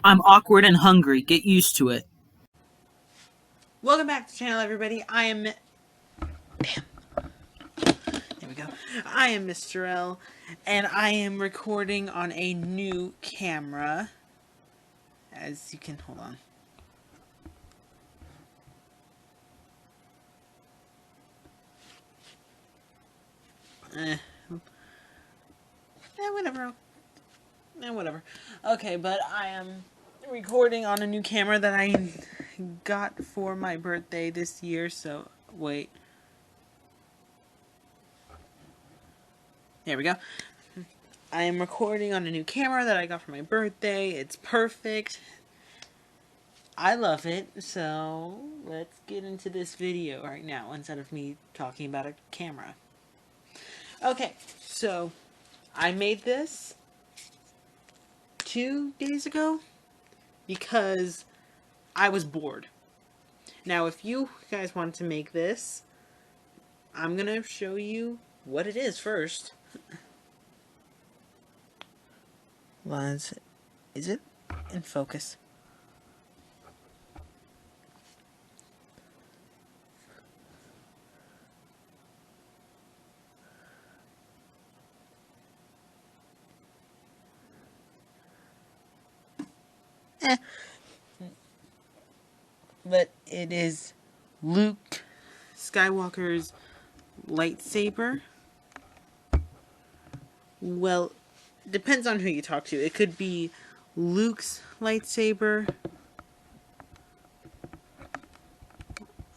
I'm awkward and hungry. Get used to it. Welcome back to the channel, everybody. There we go. I am Mr. L, and I am recording on a new camera. As you can, hold on. Whatever. Whatever. Okay, but I am recording on a new camera that I got for my birthday this year, so, wait. There we go. I am recording on a new camera that I got for my birthday. It's perfect. I love it, so let's get into this video right now instead of me talking about a camera. Okay, so I made this 2 days ago because I was bored. Now, if you guys want to make this, I'm gonna show you what it is first. Is it in focus? But it is Luke Skywalker's lightsaber. Well, depends on who you talk to. It could be Luke's lightsaber.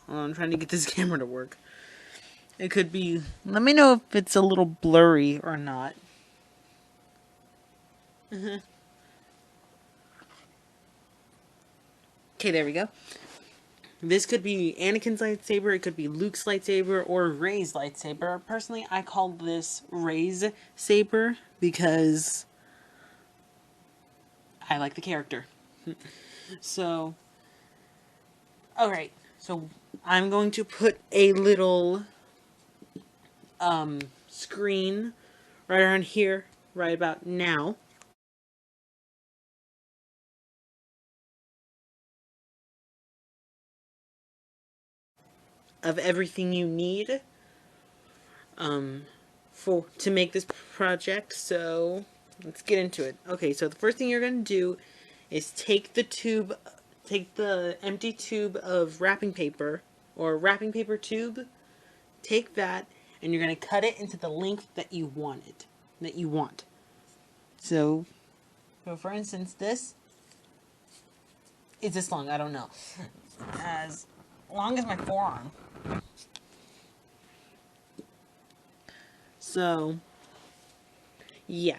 Oh, I'm trying to get this camera to work. It could be... Let me know if it's a little blurry or not. Okay, there we go. This could be Anakin's lightsaber, it could be Luke's lightsaber, or Rey's lightsaber. Personally, I call this Rey's saber because I like the character. So, alright, so I'm going to put a little screen right around here, right about now. Of everything you need to make this project, so let's get into it. Okay, so the first thing you're going to do is take the empty tube of wrapping paper, or wrapping paper tube, take that, and you're going to cut it into the length that you want. So for instance, this is this long, I don't know. As long as my forearm. So, yeah.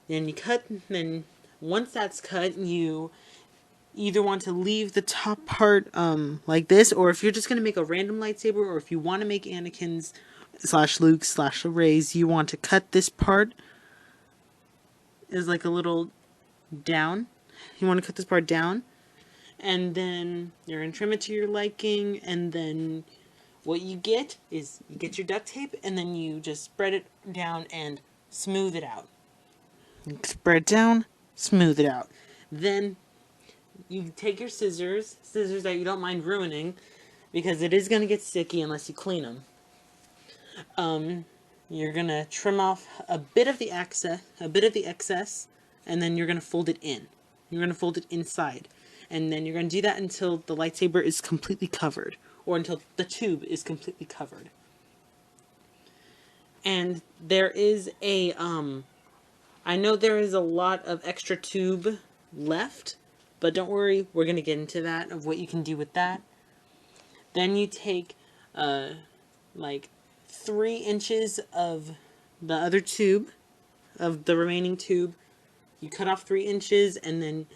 Then you cut, then once that's cut, you either want to leave the top part like this, or if you're just going to make a random lightsaber, or if you want to make Anakin's / Luke's / Rey's, you want to cut this part is like a little down. You want to cut this part down, and then you're going to trim it to your liking, and then what you get is you get your duct tape, and then you just spread it down and smooth it out. Spread down, smooth it out. Then you take your scissors that you don't mind ruining, because it is going to get sticky unless you clean them. You're going to trim off a bit of the excess, and then you're going to fold it in. You're going to fold it inside. And then you're going to do that until the lightsaber is completely covered, or until the tube is completely covered. And there is a, I know there is a lot of extra tube left, but don't worry, we're going to get into that, of what you can do with that. Then you take, like 3 inches of the other tube, of the remaining tube. You cut off 3 inches, and then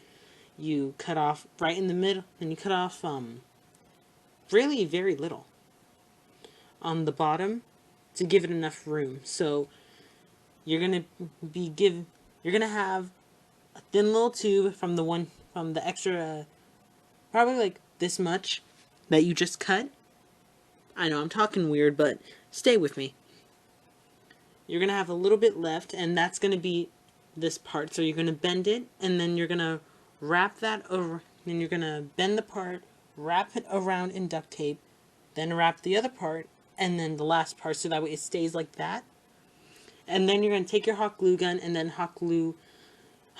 you cut off right in the middle, and you cut off, really very little on the bottom to give it enough room. So you're gonna have a thin little tube from the extra, probably like this much that you just cut. I know I'm talking weird, but stay with me. You're gonna have a little bit left, and that's gonna be this part. So you're gonna bend it, and then you're gonna wrap that over, then you're gonna bend the part, wrap it around in duct tape, then wrap the other part, and then the last part so that way it stays like that. And then you're gonna take your hot glue gun and then hot glue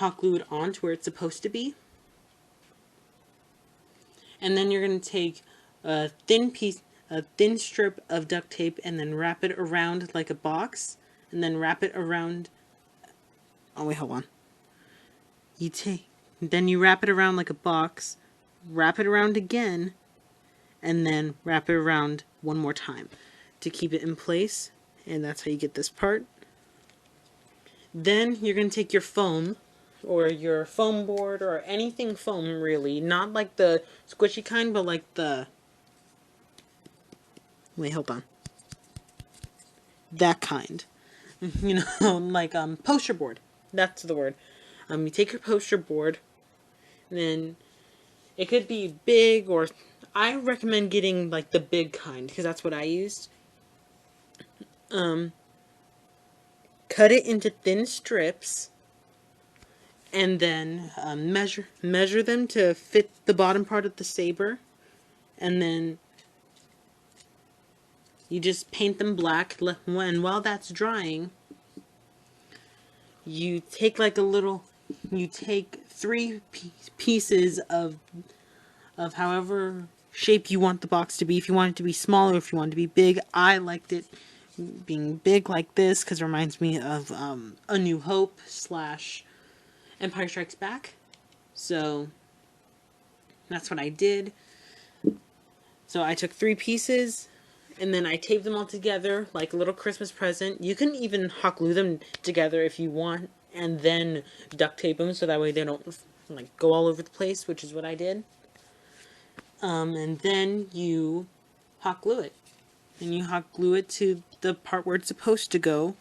it on to where it's supposed to be. And then you're gonna take a thin strip of duct tape and then wrap it around like a box, and then wrap it around. Oh wait, hold on. Then you wrap it around like a box, wrap it around again, and then wrap it around one more time to keep it in place. And that's how you get this part. Then you're going to take your foam, or your foam board, or anything foam really, not like the squishy kind, but like the, wait, hold on, that kind, you know, like poster board, that's the word. You take your poster board, and then it could be big, or I recommend getting like the big kind because that's what I used. Cut it into thin strips, and then measure them to fit the bottom part of the saber, and then you just paint them black. And while that's drying, you take like you take three pieces of however shape you want the box to be. If you want it to be smaller, if you want it to be big. I liked it being big like this because it reminds me of A New Hope / Empire Strikes Back. So that's what I did. So I took 3 pieces and then I taped them all together like a little Christmas present. You can even hot glue them together if you want, and then duct tape them so that way they don't like go all over the place, which is what I did. And then you hot glue it. And you hot glue it to the part where it's supposed to go.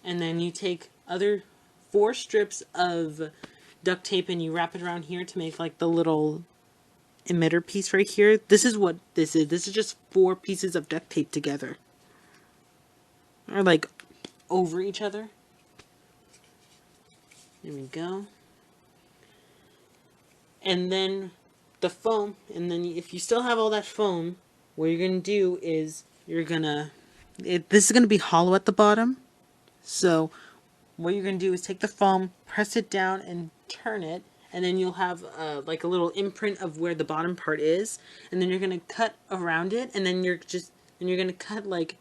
And then you take other 4 strips of duct tape and you wrap it around here to make like the little emitter piece right here. This is what this is. This is just 4 pieces of duct tape together. Or like over each other. There we go. And then the foam, and then if you still have all that foam, what you're going to do is you're going to, this is going to be hollow at the bottom. So what you're going to do is take the foam, press it down and turn it, and then you'll have like a little imprint of where the bottom part is, and then you're going to cut around it, and then you're going to cut like,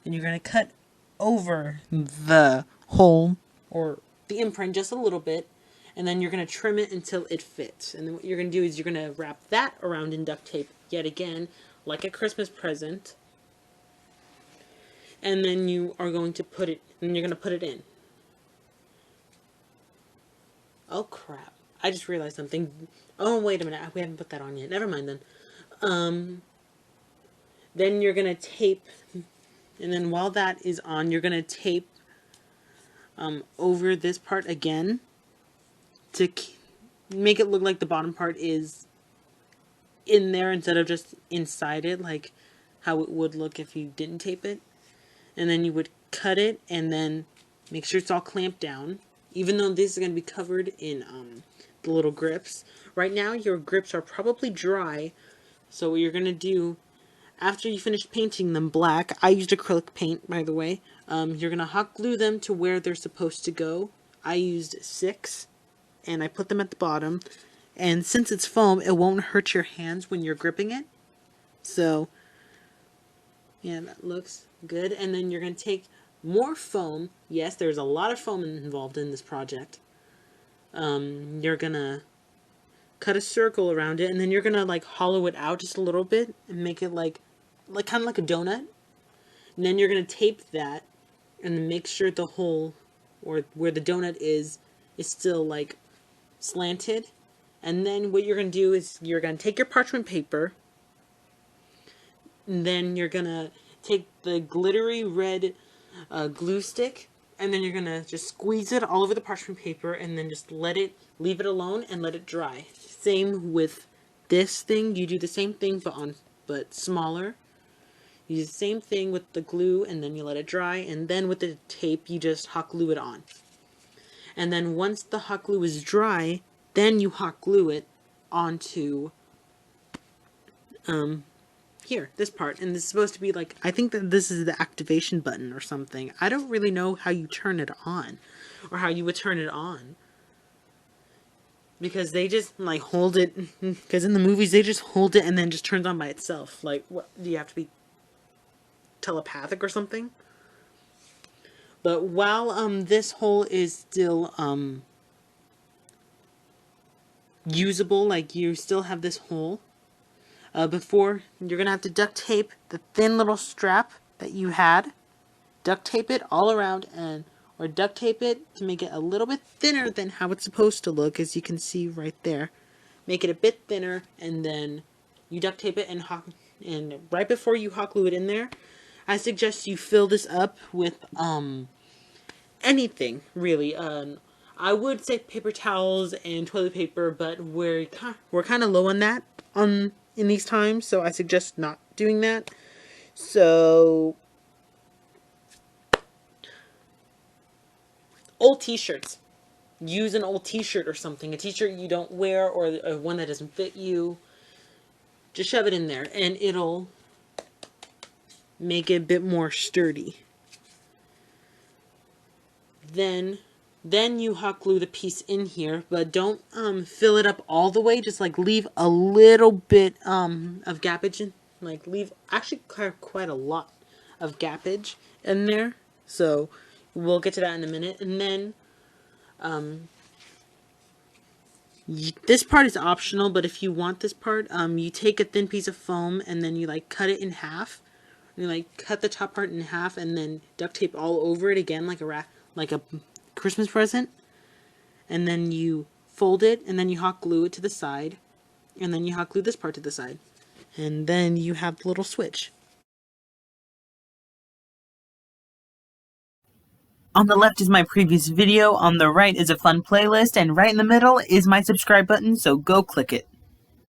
and you're going to cut over the hole or the imprint just a little bit, and then you're going to trim it until it fits. And then what you're going to do is you're going to wrap that around in duct tape yet again, like a Christmas present. And then you are going to put it, and you're going to put it in. Oh crap. I just realized something. Oh, wait a minute. We haven't put that on yet. Never mind then. Then you're going to tape, and then while that is on, you're going to tape over this part again to make it look like the bottom part is in there instead of just inside it, like how it would look if you didn't tape it. And then you would cut it and then make sure it's all clamped down, even though this is going to be covered in the little grips. Right now your grips are probably dry, so what you're going to do after you finish painting them black, I used acrylic paint by the way, you're going to hot glue them to where they're supposed to go. I used 6 and I put them at the bottom, and since it's foam it won't hurt your hands when you're gripping it. So yeah, that looks good. And then you're going to take more foam. Yes, there's a lot of foam involved in this project. You're going to cut a circle around it, and then you're going to like hollow it out just a little bit and make it like kind of like a donut. And then you're going to tape that and make sure the hole or where the donut is still like slanted. And then what you're going to do is you're going to take your parchment paper, and then you're going to take the glittery red glue stick, and then you're going to just squeeze it all over the parchment paper, and then just leave it alone and let it dry. Same with this thing. You do the same thing but smaller. You do the same thing with the glue, and then you let it dry, and then with the tape you just hot glue it on. And then once the hot glue is dry, Then you hot glue it onto here, this part. And this is supposed to be like, I think that this is the activation button or something. I don't really know how you turn it on or how you would turn it on. Because they just like hold it, because in the movies they just hold it and then just turns on by itself. Like, what, do you have to be telepathic or something? But while this hole is still usable, like you still have this hole, before you're gonna have to duct tape the thin little strap that you had, duct tape it all around, and or duct tape it to make it a little bit thinner than how it's supposed to look, as you can see right there. Make it a bit thinner, and then you duct tape it and right before you hot glue it in there, I suggest you fill this up with anything really. I would say paper towels and toilet paper, but we're kind of low on that in these times, so I suggest not doing that. So old t-shirts. Use an old t-shirt or something, a t-shirt you don't wear, or one that doesn't fit you. Just shove it in there and it'll make it a bit more sturdy. Then you hot glue the piece in here, but don't fill it up all the way. Just like leave a little bit of gappage in, like leave actually quite a lot of gappage in there. So we'll get to that in a minute. And then this part is optional, but if you want this part, you take a thin piece of foam and then you like cut it in half. You like cut the top part in half and then duct tape all over it again, like a Christmas present. And then you fold it and then you hot glue it to the side, and then you hot glue this part to the side, and then you have the little switch. On the left is my previous video, on the right is a fun playlist, and right in the middle is my subscribe button, so go click it.